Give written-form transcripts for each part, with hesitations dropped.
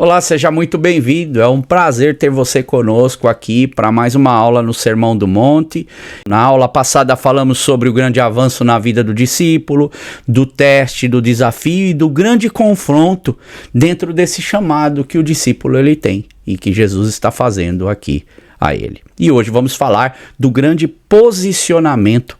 Olá, seja muito bem-vindo. É um prazer ter você conosco aqui para mais uma aula no Sermão do Monte. Na aula passada falamos sobre o grande avanço na vida do discípulo, do teste, do desafio e do grande confronto dentro desse chamado que o discípulo ele tem e que Jesus está fazendo aqui a ele. E hoje vamos falar do grande posicionamento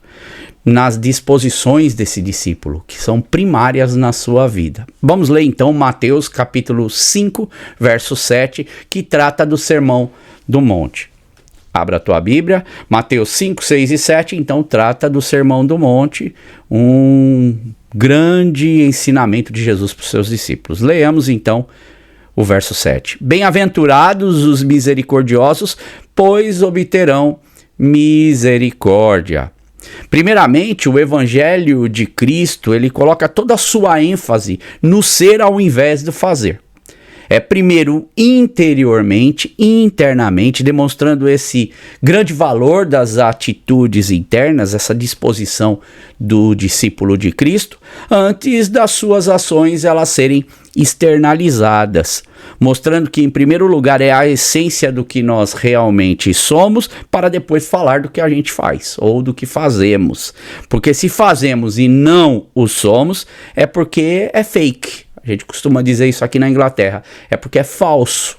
nas disposições desse discípulo, que são primárias na sua vida. Vamos ler então Mateus capítulo 5, verso 7, que trata do Sermão do Monte. Abra a tua Bíblia, Mateus 5, 6 e 7, então trata do Sermão do Monte, um grande ensinamento de Jesus para os seus discípulos. Leamos então o verso 7. Bem-aventurados os misericordiosos, pois obterão misericórdia. Primeiramente, o Evangelho de Cristo, ele coloca toda a sua ênfase no ser ao invés do fazer. É primeiro interiormente, internamente, demonstrando esse grande valor das atitudes internas, essa disposição do discípulo de Cristo, antes das suas ações elas serem externalizadas, mostrando que em primeiro lugar é a essência do que nós realmente somos, para depois falar do que a gente faz, ou do que fazemos. Porque se fazemos e não o somos, é porque é fake. A gente costuma dizer isso aqui na Inglaterra, é porque é falso.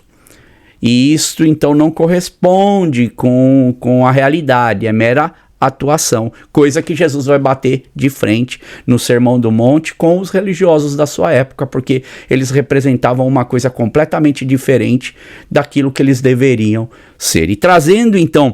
E isto então não corresponde com a realidade, é mera atuação, coisa que Jesus vai bater de frente no Sermão do Monte com os religiosos da sua época, porque eles representavam uma coisa completamente diferente daquilo que eles deveriam ser. E trazendo então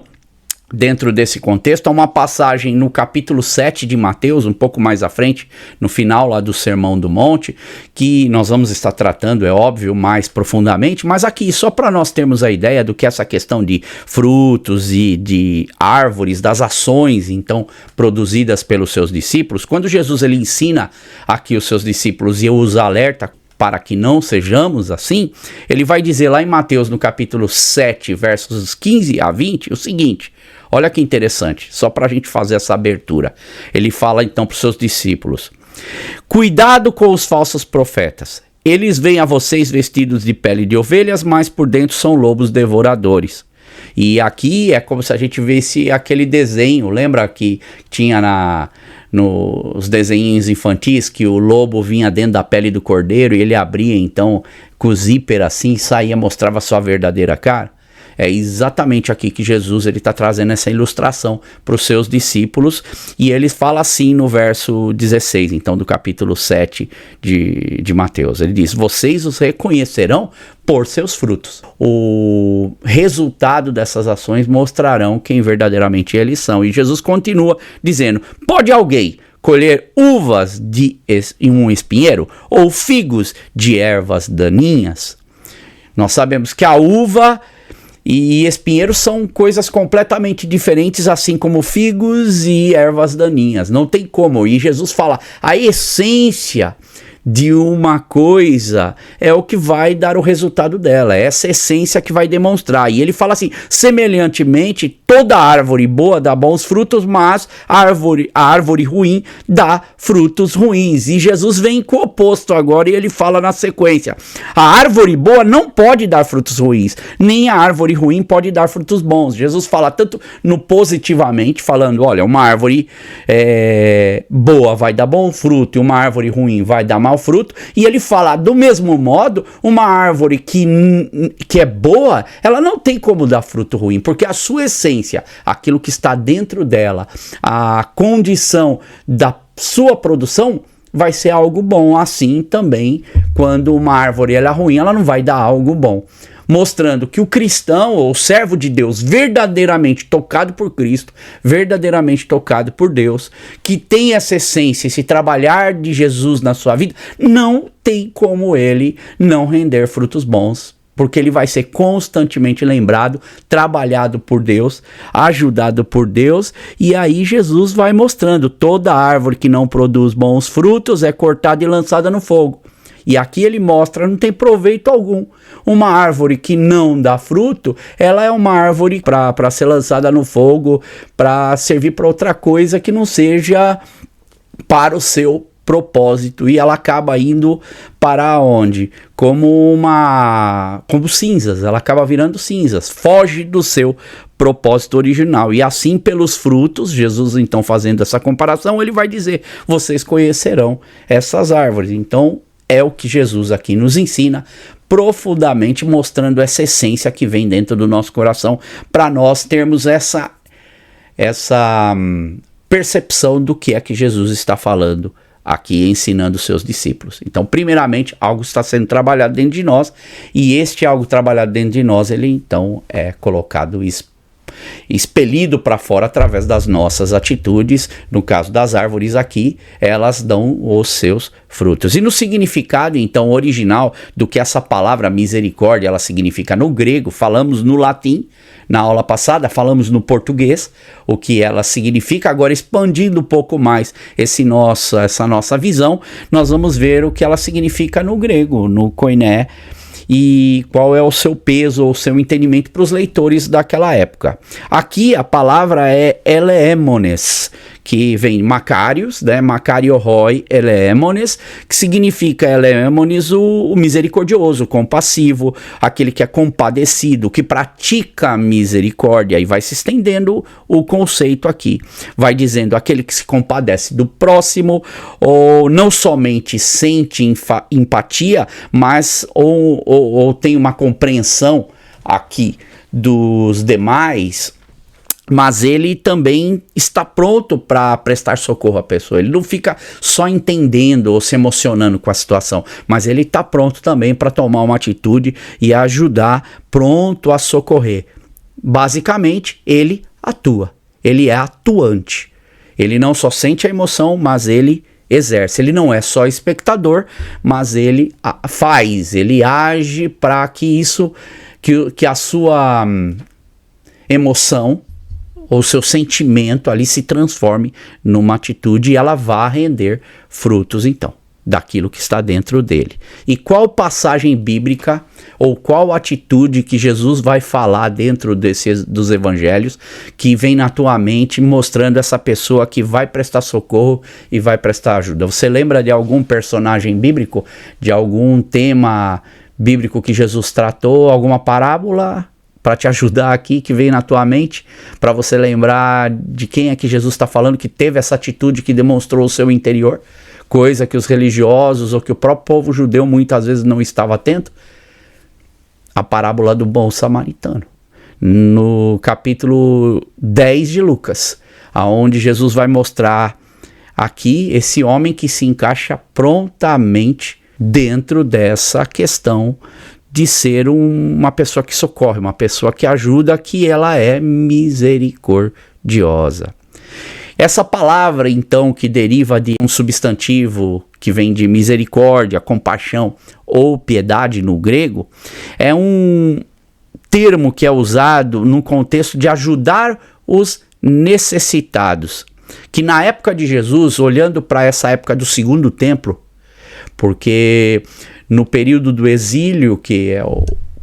dentro desse contexto, há uma passagem no capítulo 7 de Mateus, um pouco mais à frente, no final lá do Sermão do Monte, que nós vamos estar tratando, é óbvio, mais profundamente, mas aqui, só para nós termos a ideia do que essa questão de frutos e de árvores, das ações, então, produzidas pelos seus discípulos, quando Jesus ele ensina aqui os seus discípulos e os alerta para que não sejamos assim, ele vai dizer lá em Mateus, no capítulo 7, versos 15 a 20, o seguinte. Olha que interessante, só para a gente fazer essa abertura. Ele fala então para os seus discípulos: cuidado com os falsos profetas. Eles vêm a vocês vestidos de pele de ovelhas, mas por dentro são lobos devoradores. E aqui é como se a gente visse aquele desenho, lembra que tinha nos desenhos infantis que o lobo vinha dentro da pele do cordeiro e ele abria então com o zíper assim, saía, mostrava a sua verdadeira cara? É exatamente aqui que Jesus está trazendo essa ilustração para os seus discípulos, e ele fala assim no verso 16, então do capítulo 7 de Mateus. Ele diz: vocês os reconhecerão por seus frutos. O resultado dessas ações mostrarão quem verdadeiramente eles são. E Jesus continua dizendo: pode alguém colher uvas de um espinheiro ou figos de ervas daninhas? Nós sabemos que a uva e espinheiros são coisas completamente diferentes, assim como figos e ervas daninhas. Não tem como. E Jesus fala, a essência de uma coisa é o que vai dar o resultado dela, é essa essência que vai demonstrar. E ele fala assim: semelhantemente, toda árvore boa dá bons frutos, mas a árvore ruim dá frutos ruins. E Jesus vem com o oposto agora, e ele fala na sequência: a árvore boa não pode dar frutos ruins, nem a árvore ruim pode dar frutos bons. Jesus fala tanto no positivamente, falando, olha, uma árvore boa vai dar bom fruto e uma árvore ruim vai dar mau fruto, e ele fala, do mesmo modo, uma árvore que é boa, ela não tem como dar fruto ruim, porque a sua essência, aquilo que está dentro dela, a condição da sua produção vai ser algo bom. Assim também, quando uma árvore ela é ruim, ela não vai dar algo bom. Mostrando que o cristão, ou o servo de Deus, verdadeiramente tocado por Cristo, verdadeiramente tocado por Deus, que tem essa essência, esse trabalhar de Jesus na sua vida, não tem como ele não render frutos bons, porque ele vai ser constantemente lembrado, trabalhado por Deus, ajudado por Deus, e aí Jesus vai mostrando, toda árvore que não produz bons frutos é cortada e lançada no fogo. E aqui ele mostra, não tem proveito algum. Uma árvore que não dá fruto, ela é uma árvore para ser lançada no fogo, para servir para outra coisa que não seja para o seu propósito e ela acaba indo para onde? Como cinzas, ela acaba virando cinzas, foge do seu propósito original. E assim, pelos frutos, Jesus então fazendo essa comparação, ele vai dizer: vocês conhecerão essas árvores. Então é o que Jesus aqui nos ensina profundamente, mostrando essa essência que vem dentro do nosso coração, para nós termos essa percepção do que é que Jesus está falando aqui, ensinando os seus discípulos. Então, primeiramente, algo está sendo trabalhado dentro de nós, e este algo trabalhado dentro de nós, ele então é colocado expelido para fora através das nossas atitudes. No caso das árvores aqui, elas dão os seus frutos. E no significado então original do que essa palavra misericórdia ela significa no grego, falamos no latim na aula passada, falamos no português o que ela significa. Agora, expandindo um pouco mais essa nossa visão, nós vamos ver o que ela significa no grego, no koiné, e qual é o seu peso ou o seu entendimento para os leitores daquela época. Aqui a palavra é eleemones, que vem Macarius, né? Macarioroi eleemones, que significa eleemones, o misericordioso, o compassivo, aquele que é compadecido, que pratica misericórdia, e vai se estendendo o conceito aqui. Vai dizendo aquele que se compadece do próximo, ou não somente sente empatia, mas ou tem uma compreensão aqui dos demais, mas ele também está pronto para prestar socorro à pessoa. Ele não fica só entendendo ou se emocionando com a situação, mas ele está pronto também para tomar uma atitude e ajudar, pronto a socorrer. Basicamente, ele atua, ele é atuante. Ele não só sente a emoção, mas ele exerce. Ele não é só espectador, mas ele faz, ele age para que que a sua emoção ou seu sentimento ali se transforme numa atitude e ela vá render frutos então daquilo que está dentro dele. E qual passagem bíblica ou qual atitude que Jesus vai falar dentro dos evangelhos que vem na tua mente mostrando essa pessoa que vai prestar socorro e vai prestar ajuda? Você lembra de algum personagem bíblico, de algum tema bíblico que Jesus tratou, alguma parábola para te ajudar aqui, que veio na tua mente, para você lembrar de quem é que Jesus está falando, que teve essa atitude, que demonstrou o seu interior, coisa que os religiosos ou que o próprio povo judeu muitas vezes não estava atento? A parábola do bom samaritano, no capítulo 10 de Lucas, aonde Jesus vai mostrar aqui esse homem que se encaixa prontamente dentro dessa questão de ser uma pessoa que socorre, uma pessoa que ajuda, que ela é misericordiosa. Essa palavra, então, que deriva de um substantivo que vem de misericórdia, compaixão ou piedade no grego, é um termo que é usado no contexto de ajudar os necessitados. Que na época de Jesus, olhando para essa época do segundo templo, porque no período do exílio, que é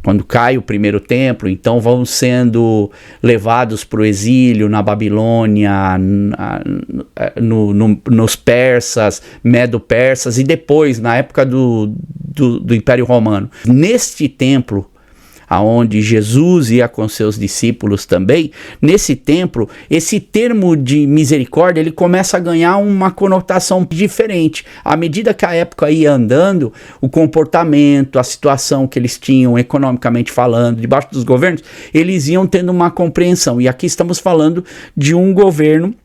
quando cai o primeiro templo, então vão sendo levados para o exílio na Babilônia, nos persas, medo-persas, e depois na época do Império Romano. Neste templo, aonde Jesus ia com seus discípulos também, nesse templo, esse termo de misericórdia, ele começa a ganhar uma conotação diferente. À medida que a época ia andando, o comportamento, a situação que eles tinham, economicamente falando, debaixo dos governos, eles iam tendo uma compreensão. E aqui estamos falando de um governo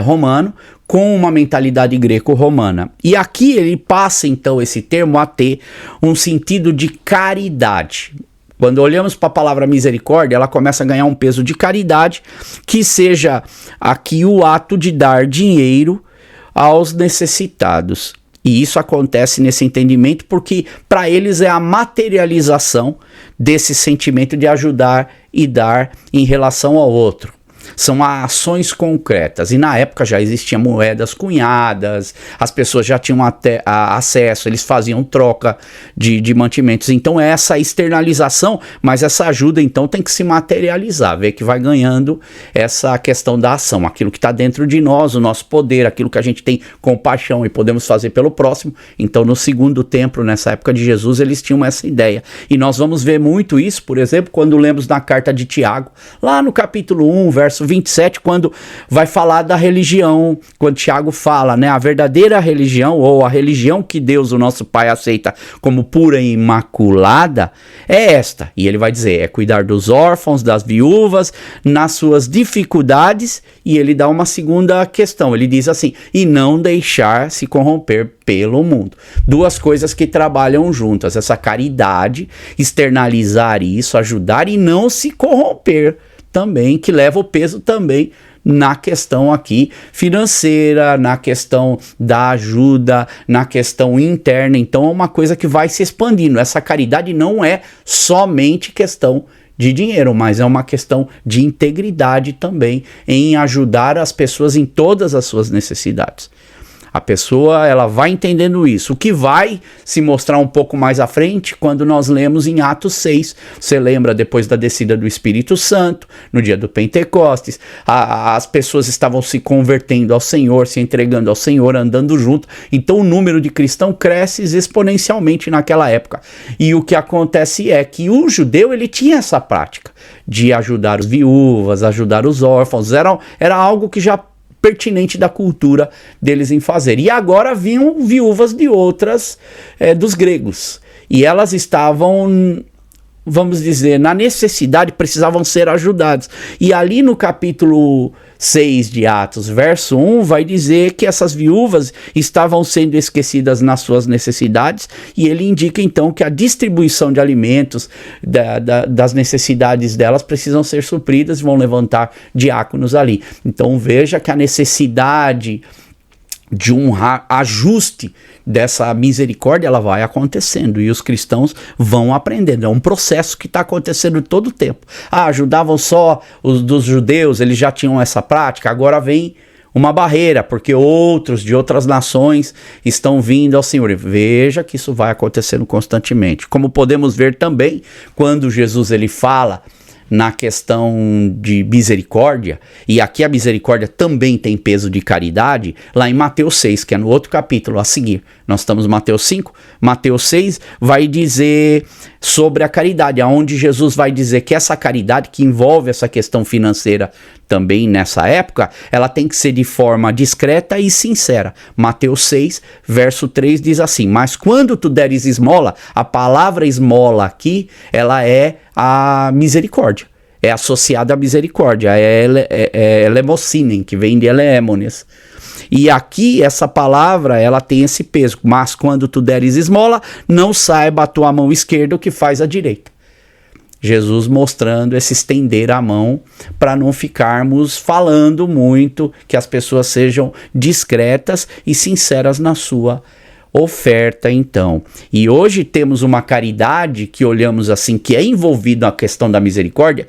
romano, com uma mentalidade greco-romana. E aqui ele passa então esse termo a ter um sentido de caridade. Quando olhamos para a palavra misericórdia, ela começa a ganhar um peso de caridade, que seja aqui o ato de dar dinheiro aos necessitados. E isso acontece nesse entendimento porque para eles é a materialização desse sentimento de ajudar e dar em relação ao outro. são ações concretas. E na época já existiam moedas cunhadas, as pessoas já tinham até acesso, eles faziam troca de mantimentos. Então é essa externalização, mas essa ajuda então tem que se materializar, ver que vai ganhando essa questão da ação, aquilo que está dentro de nós, o nosso poder, aquilo que a gente tem compaixão e podemos fazer pelo próximo. Então no segundo templo, nessa época de Jesus, eles tinham essa ideia. E nós vamos ver muito isso, por exemplo, quando lemos na carta de Tiago, lá no capítulo 1, verso 27, quando vai falar da religião, quando Tiago fala, né, a verdadeira religião, ou a religião que Deus, o nosso Pai, aceita como pura e imaculada, é esta. E ele vai dizer, é cuidar dos órfãos, das viúvas, nas suas dificuldades, e ele dá uma segunda questão, ele diz assim, e não deixar se corromper pelo mundo. Duas coisas que trabalham juntas, essa caridade, externalizar isso, ajudar e não se corromper também, que leva o peso também na questão aqui financeira, na questão da ajuda, na questão interna. Então é uma coisa que vai se expandindo. Essa caridade não é somente questão de dinheiro, mas é uma questão de integridade também em ajudar as pessoas em todas as suas necessidades. A pessoa, ela vai entendendo isso, o que vai se mostrar um pouco mais à frente quando nós lemos em Atos 6. Você lembra, depois da descida do Espírito Santo, no dia do Pentecostes, as pessoas estavam se convertendo ao Senhor, se entregando ao Senhor, andando junto. Então o número de cristãos cresce exponencialmente naquela época. E o que acontece é que o judeu, ele tinha essa prática de ajudar as viúvas, ajudar os órfãos, era algo que já pertinente da cultura deles em fazer. E agora vinham viúvas de outras, dos gregos. E elas estavam, vamos dizer, na necessidade, precisavam ser ajudadas. E ali no capítulo 6 de Atos, verso 1, vai dizer que essas viúvas estavam sendo esquecidas nas suas necessidades, e ele indica então que a distribuição de alimentos, das necessidades delas, precisam ser supridas, e vão levantar diáconos ali. Então veja que a necessidade de um ajuste dessa misericórdia, ela vai acontecendo e os cristãos vão aprendendo. É um processo que está acontecendo todo o tempo. Ajudavam só os dos judeus, eles já tinham essa prática, agora vem uma barreira, porque outros de outras nações estão vindo ao Senhor. Veja que isso vai acontecendo constantemente. Como podemos ver também, quando Jesus ele fala na questão de misericórdia, e aqui a misericórdia também tem peso de caridade, lá em Mateus 6, que é no outro capítulo a seguir. Nós estamos em Mateus 5, Mateus 6 vai dizer sobre a caridade, aonde Jesus vai dizer que essa caridade que envolve essa questão financeira também nessa época, ela tem que ser de forma discreta e sincera. Mateus 6, verso 3 diz assim, mas quando tu deres esmola, a palavra esmola aqui, ela é a misericórdia, é associada à misericórdia, é elemocinem, que vem de elemones. E aqui essa palavra, ela tem esse peso, mas quando tu deres esmola, não saiba a tua mão esquerda o que faz a direita. Jesus mostrando esse estender a mão para não ficarmos falando muito, que as pessoas sejam discretas e sinceras na sua oferta, então. E hoje temos uma caridade que olhamos assim, que é envolvida na questão da misericórdia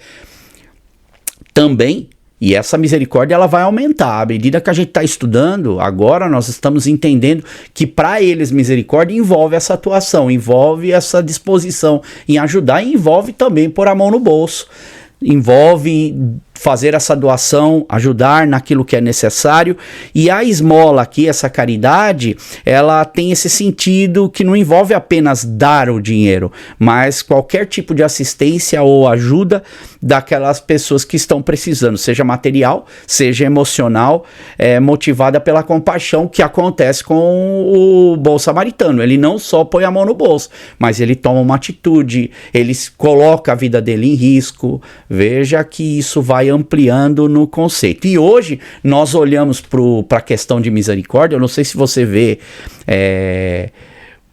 também, e essa misericórdia ela vai aumentar. À medida que a gente está estudando, agora nós estamos entendendo que para eles misericórdia envolve essa atuação, envolve essa disposição em ajudar e envolve também pôr a mão no bolso, envolve fazer essa doação, ajudar naquilo que é necessário. E a esmola aqui, essa caridade, ela tem esse sentido que não envolve apenas dar o dinheiro, mas qualquer tipo de assistência ou ajuda daquelas pessoas que estão precisando, seja material, seja emocional, motivada pela compaixão, que acontece com o bom samaritano. Ele não só põe a mão no bolso, mas ele toma uma atitude, ele coloca a vida dele em risco. Veja que isso vai ampliando no conceito. E hoje nós olhamos para a questão de misericórdia. Eu não sei se você vê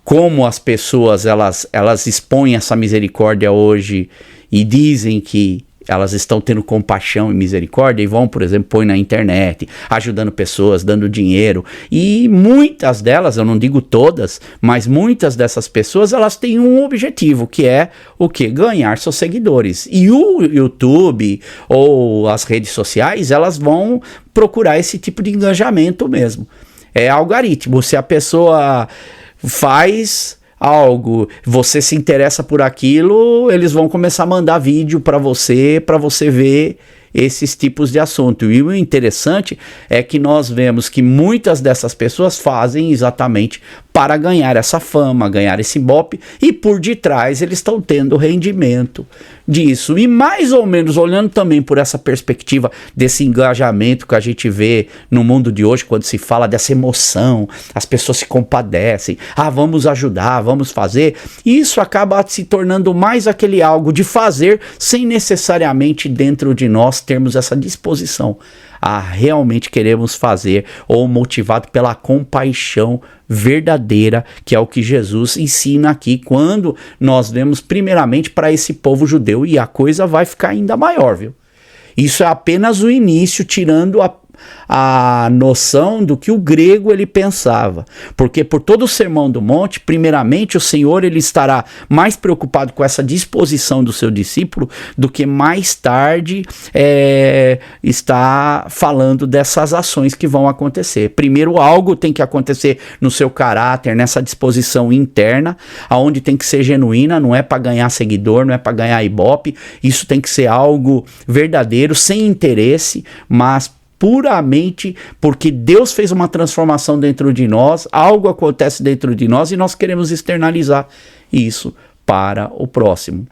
como as pessoas elas expõem essa misericórdia hoje e dizem que elas estão tendo compaixão e misericórdia e vão, por exemplo, põe na internet, ajudando pessoas, dando dinheiro. E muitas delas, eu não digo todas, mas muitas dessas pessoas, elas têm um objetivo, que é o quê? Ganhar seus seguidores. E o YouTube ou as redes sociais, elas vão procurar esse tipo de engajamento mesmo. É algoritmo. Se a pessoa faz algo, você se interessa por aquilo, eles vão começar a mandar vídeo para você ver esses tipos de assunto. E o interessante é que nós vemos que muitas dessas pessoas fazem exatamente para ganhar essa fama, ganhar esse ibope, e por detrás eles estão tendo rendimento disso. E mais ou menos olhando também por essa perspectiva desse engajamento que a gente vê no mundo de hoje, quando se fala dessa emoção, as pessoas se compadecem, vamos ajudar, vamos fazer, e isso acaba se tornando mais aquele algo de fazer, sem necessariamente dentro de nós termos essa disposição a realmente queremos fazer, ou motivado pela compaixão verdadeira, que é o que Jesus ensina aqui, quando nós vemos primeiramente para esse povo judeu, e a coisa vai ficar ainda maior, viu? Isso é apenas o início, tirando a noção do que o grego ele pensava, porque por todo o Sermão do Monte, primeiramente o Senhor ele estará mais preocupado com essa disposição do seu discípulo do que mais tarde está falando dessas ações que vão acontecer. Primeiro algo tem que acontecer no seu caráter, nessa disposição interna, aonde tem que ser genuína, não é para ganhar seguidor, não é para ganhar ibope, isso tem que ser algo verdadeiro, sem interesse, mas puramente porque Deus fez uma transformação dentro de nós, algo acontece dentro de nós e nós queremos externalizar isso para o próximo.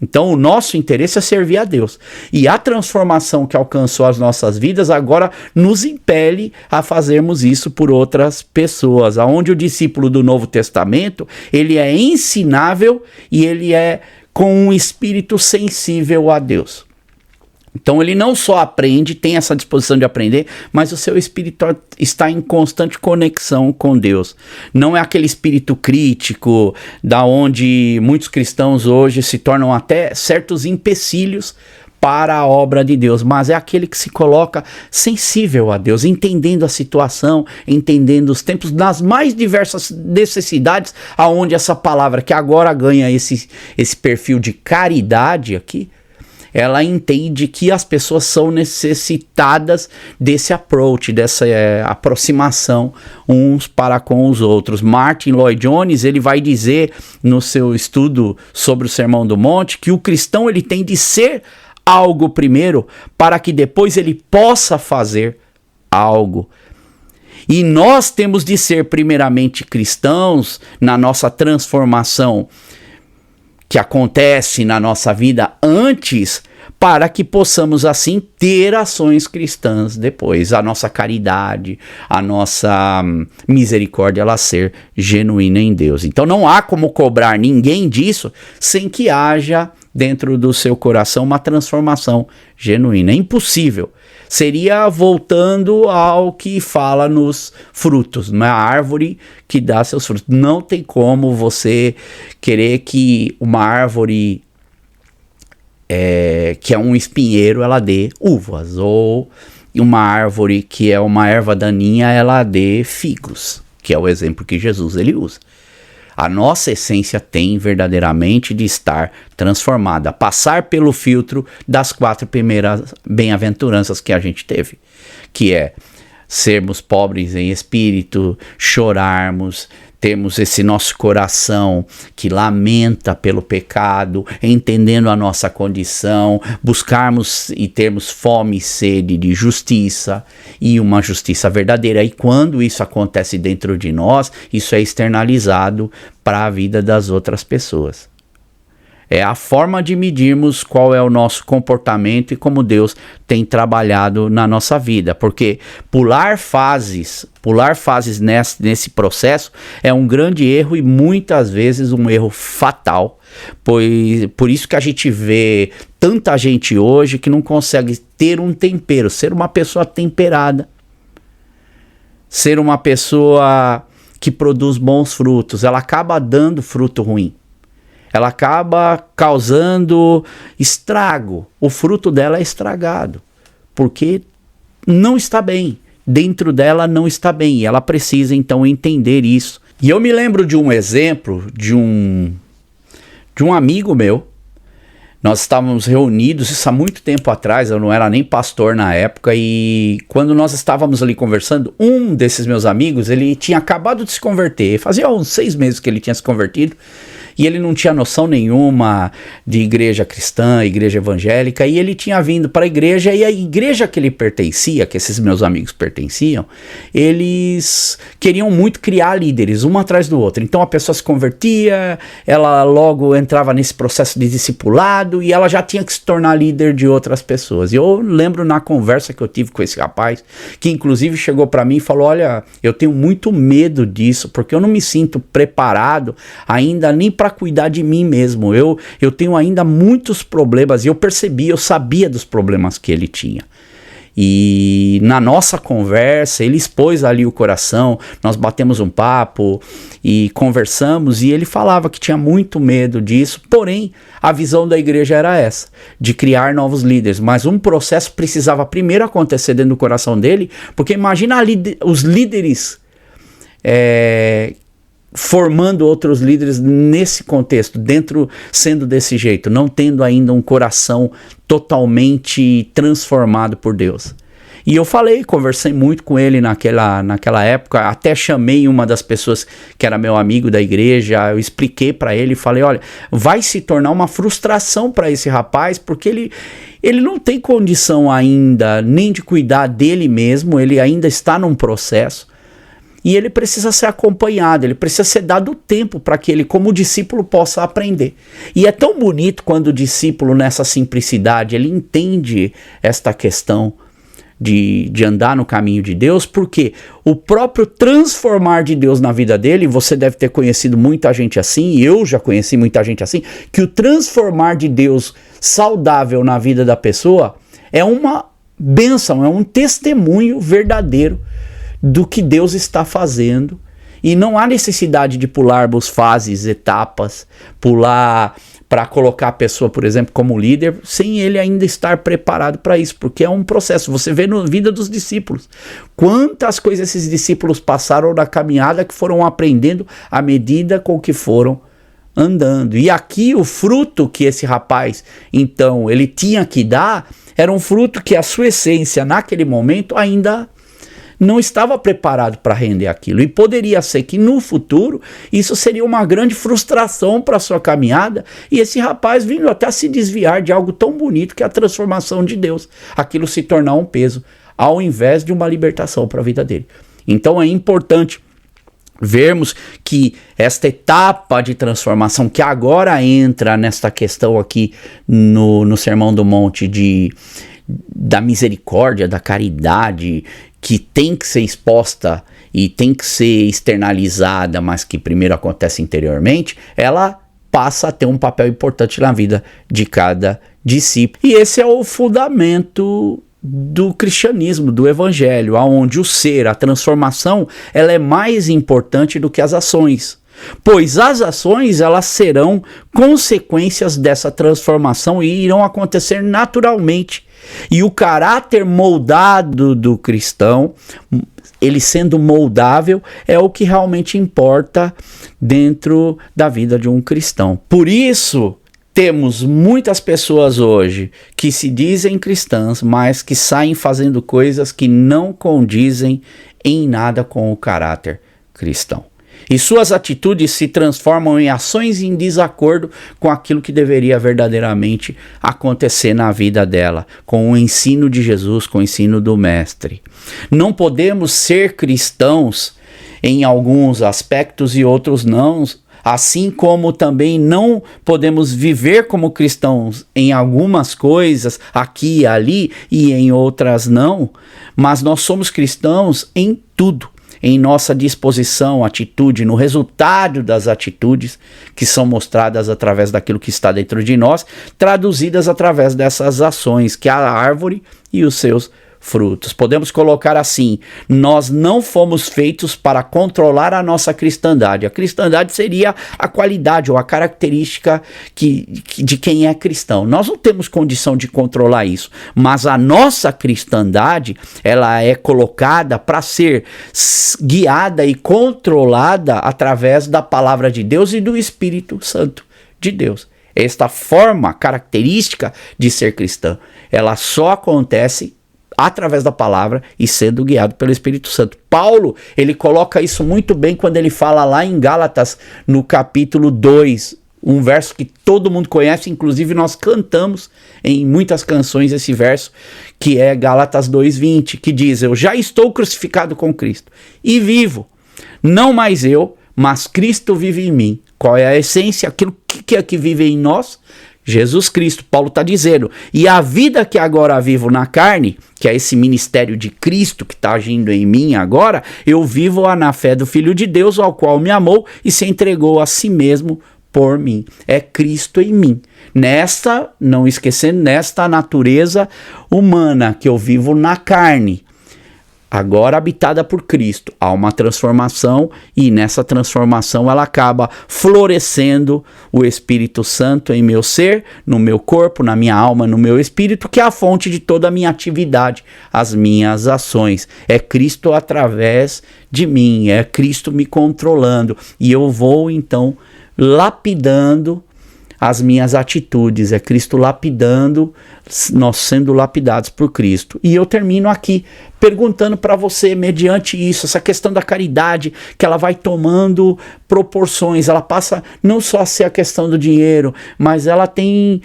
Então o nosso interesse é servir a Deus. E a transformação que alcançou as nossas vidas agora nos impele a fazermos isso por outras pessoas. Onde o discípulo do Novo Testamento, ele é ensinável e ele é com um espírito sensível a Deus. Então ele não só aprende, tem essa disposição de aprender, mas o seu espírito está em constante conexão com Deus. Não é aquele espírito crítico, da onde muitos cristãos hoje se tornam até certos empecilhos para a obra de Deus, mas é aquele que se coloca sensível a Deus, entendendo a situação, entendendo os tempos, nas mais diversas necessidades, aonde essa palavra que agora ganha esse perfil de caridade aqui, ela entende que as pessoas são necessitadas desse approach, dessa aproximação uns para com os outros. Martin Lloyd-Jones, ele vai dizer no seu estudo sobre o Sermão do Monte que o cristão ele tem de ser algo primeiro para que depois ele possa fazer algo. E nós temos de ser primeiramente cristãos na nossa transformação que acontece na nossa vida antes, para que possamos assim ter ações cristãs depois, a nossa caridade, a nossa misericórdia, ela ser genuína em Deus. Então não há como cobrar ninguém disso sem que haja dentro do seu coração uma transformação genuína. É impossível. Seria voltando ao que fala nos frutos, não é? A árvore que dá seus frutos. Não tem como você querer que uma árvore que é um espinheiro, ela dê uvas, ou uma árvore que é uma erva daninha, ela dê figos, que é o exemplo que Jesus ele usa. A nossa essência tem verdadeiramente de estar transformada, passar pelo filtro das 4 primeiras bem-aventuranças que a gente teve, que é sermos pobres em espírito, chorarmos, termos esse nosso coração que lamenta pelo pecado, entendendo a nossa condição, buscarmos e termos fome e sede de justiça, e uma justiça verdadeira. E quando isso acontece dentro de nós, isso é externalizado para a vida das outras pessoas. É a forma de medirmos qual é o nosso comportamento e como Deus tem trabalhado na nossa vida. Porque pular fases nesse processo é um grande erro e muitas vezes um erro fatal. Por isso que a gente vê tanta gente hoje que não consegue ter um tempero, ser uma pessoa temperada, ser uma pessoa que produz bons frutos. Ela acaba dando fruto ruim. ela acaba causando estrago. O fruto dela é estragado, porque não está bem. Dentro dela não está bem, e ela precisa então entender isso. E eu me lembro de um exemplo de um amigo meu. Nós estávamos reunidos, isso há muito tempo atrás, eu não era nem pastor na época, e quando nós estávamos ali conversando, um desses meus amigos, ele tinha acabado de se converter, fazia uns 6 meses que ele tinha se convertido, e ele não tinha noção nenhuma de igreja cristã, igreja evangélica, e ele tinha vindo para a igreja, e a igreja que ele pertencia, que esses meus amigos pertenciam, eles queriam muito criar líderes, um atrás do outro. Então a pessoa se convertia, ela logo entrava nesse processo de discipulado, e ela já tinha que se tornar líder de outras pessoas. E eu lembro na conversa que eu tive com esse rapaz, que inclusive chegou para mim e falou: olha, eu tenho muito medo disso, porque eu não me sinto preparado ainda nem para cuidar de mim mesmo. Eu tenho ainda muitos problemas, e eu sabia dos problemas que ele tinha. E na nossa conversa, ele expôs ali o coração, nós batemos um papo e conversamos, e ele falava que tinha muito medo disso, porém a visão da igreja era essa, de criar novos líderes, mas um processo precisava primeiro acontecer dentro do coração dele, porque imagina os líderes formando outros líderes nesse contexto, sendo desse jeito, não tendo ainda um coração totalmente transformado por Deus. E eu conversei muito com ele naquela época, até chamei uma das pessoas que era meu amigo da igreja, eu expliquei para ele, falei: olha, vai se tornar uma frustração para esse rapaz, porque ele não tem condição ainda nem de cuidar dele mesmo, ele ainda está num processo. E ele precisa ser acompanhado, ele precisa ser dado tempo para que ele, como discípulo, possa aprender. E é tão bonito quando o discípulo, nessa simplicidade, ele entende esta questão de andar no caminho de Deus, porque o próprio transformar de Deus na vida dele, você deve ter conhecido muita gente assim, e eu já conheci muita gente assim, que o transformar de Deus saudável na vida da pessoa é uma bênção, é um testemunho verdadeiro do que Deus está fazendo, e não há necessidade de pularmos fases, etapas, pular para colocar a pessoa, por exemplo, como líder, sem ele ainda estar preparado para isso, porque é um processo. Você vê na vida dos discípulos, quantas coisas esses discípulos passaram na caminhada, que foram aprendendo à medida com que foram andando. E aqui o fruto que esse rapaz, então, ele tinha que dar, era um fruto que a sua essência, naquele momento, ainda não estava preparado para render aquilo, e poderia ser que no futuro isso seria uma grande frustração para a sua caminhada, e esse rapaz vindo até se desviar de algo tão bonito que é a transformação de Deus, aquilo se tornar um peso, ao invés de uma libertação para a vida dele. Então é importante vermos que esta etapa de transformação, que agora entra nesta questão aqui no Sermão do Monte da misericórdia, da caridade, que tem que ser exposta e tem que ser externalizada, mas que primeiro acontece interiormente, ela passa a ter um papel importante na vida de cada discípulo. E esse é o fundamento do cristianismo, do evangelho, onde o ser, a transformação, ela é mais importante do que as ações. Pois as ações, elas serão consequências dessa transformação e irão acontecer naturalmente. E o caráter moldado do cristão, ele sendo moldável, é o que realmente importa dentro da vida de um cristão. Por isso, temos muitas pessoas hoje que se dizem cristãs, mas que saem fazendo coisas que não condizem em nada com o caráter cristão. E suas atitudes se transformam em ações em desacordo com aquilo que deveria verdadeiramente acontecer na vida dela, com o ensino de Jesus, com o ensino do Mestre. Não podemos ser cristãos em alguns aspectos e outros não, assim como também não podemos viver como cristãos em algumas coisas, aqui e ali, e em outras não, mas nós somos cristãos em tudo. Em nossa disposição, atitude, no resultado das atitudes que são mostradas através daquilo que está dentro de nós, traduzidas através dessas ações, que é a árvore e os seus frutos. Podemos colocar assim: nós não fomos feitos para controlar a nossa cristandade. A cristandade seria a qualidade ou a característica de quem é cristão. Nós não temos condição de controlar isso, mas a nossa cristandade, ela é colocada para ser guiada e controlada através da palavra de Deus e do Espírito Santo de Deus. Esta forma característica de ser cristão, ela só acontece através da palavra e sendo guiado pelo Espírito Santo. Paulo, ele coloca isso muito bem quando ele fala lá em Gálatas, no capítulo 2, um verso que todo mundo conhece, inclusive nós cantamos em muitas canções esse verso, que é Gálatas 2:20, que diz: eu já estou crucificado com Cristo e vivo, não mais eu, mas Cristo vive em mim. Qual é a essência? Aquilo que é que vive em nós? Jesus Cristo. Paulo está dizendo: e a vida que agora vivo na carne, que é esse ministério de Cristo que está agindo em mim agora, eu vivo-a na fé do Filho de Deus, ao qual me amou e se entregou a si mesmo por mim. É Cristo em mim. Nesta, não esquecendo, nesta natureza humana que eu vivo na carne, agora habitada por Cristo, há uma transformação, e nessa transformação ela acaba florescendo o Espírito Santo em meu ser, no meu corpo, na minha alma, no meu espírito, que é a fonte de toda a minha atividade, as minhas ações. É Cristo através de mim, é Cristo me controlando, e eu vou então lapidando as minhas atitudes, é Cristo lapidando, nós sendo lapidados por Cristo. E eu termino aqui perguntando para você, mediante isso, essa questão da caridade, que ela vai tomando proporções, ela passa não só a ser a questão do dinheiro, mas ela tem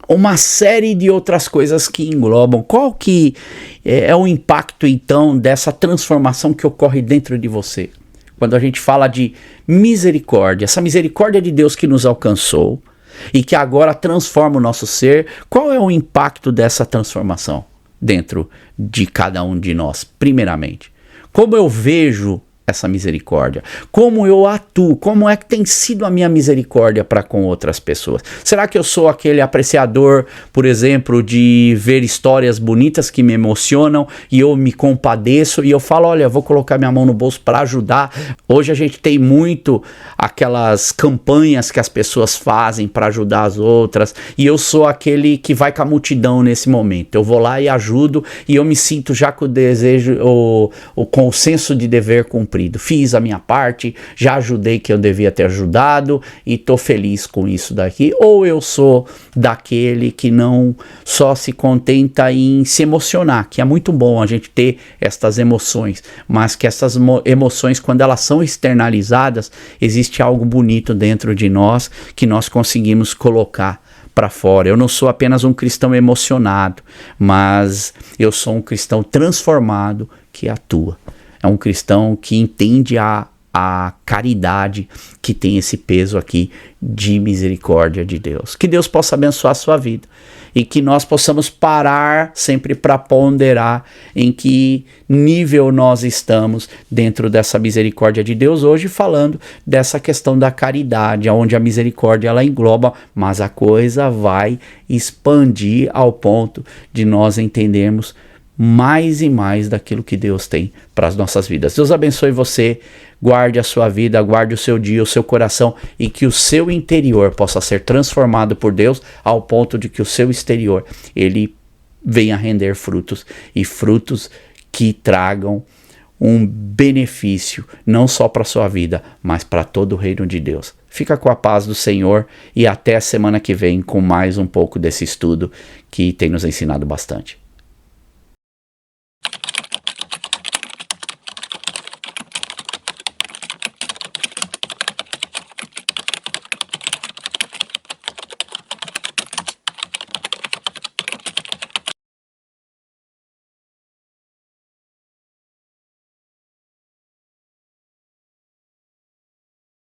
uma série de outras coisas que englobam. Qual que é o impacto, então, dessa transformação que ocorre dentro de você? Quando a gente fala de misericórdia, essa misericórdia de Deus que nos alcançou e que agora transforma o nosso ser, qual é o impacto dessa transformação dentro de cada um de nós, primeiramente? Como eu vejo essa misericórdia? Como eu atuo? Como é que tem sido a minha misericórdia para com outras pessoas? Será que eu sou aquele apreciador, por exemplo, de ver histórias bonitas que me emocionam e eu me compadeço e eu falo: olha, vou colocar minha mão no bolso para ajudar? Hoje a gente tem muito aquelas campanhas que as pessoas fazem para ajudar as outras, e eu sou aquele que vai com a multidão nesse momento. Eu vou lá e ajudo, e eu me sinto já com o desejo, com o senso de dever cumprido. Fiz a minha parte, já ajudei quem eu devia ter ajudado e estou feliz com isso daqui. Ou eu sou daquele que não só se contenta em se emocionar, que é muito bom a gente ter estas emoções, mas que essas emoções, quando elas são externalizadas, existe algo bonito dentro de nós que nós conseguimos colocar para fora. Eu não sou apenas um cristão emocionado, mas eu sou um cristão transformado que atua. É um cristão que entende a caridade, que tem esse peso aqui de misericórdia de Deus. Que Deus possa abençoar a sua vida e que nós possamos parar sempre para ponderar em que nível nós estamos dentro dessa misericórdia de Deus, hoje falando dessa questão da caridade, onde a misericórdia ela engloba, mas a coisa vai expandir ao ponto de nós entendermos mais e mais daquilo que Deus tem para as nossas vidas. Deus abençoe você, guarde a sua vida, guarde o seu dia, o seu coração, e que o seu interior possa ser transformado por Deus ao ponto de que o seu exterior ele venha render frutos, e frutos que tragam um benefício não só para a sua vida, mas para todo o reino de Deus. Fica com a paz do Senhor e até a semana que vem com mais um pouco desse estudo que tem nos ensinado bastante.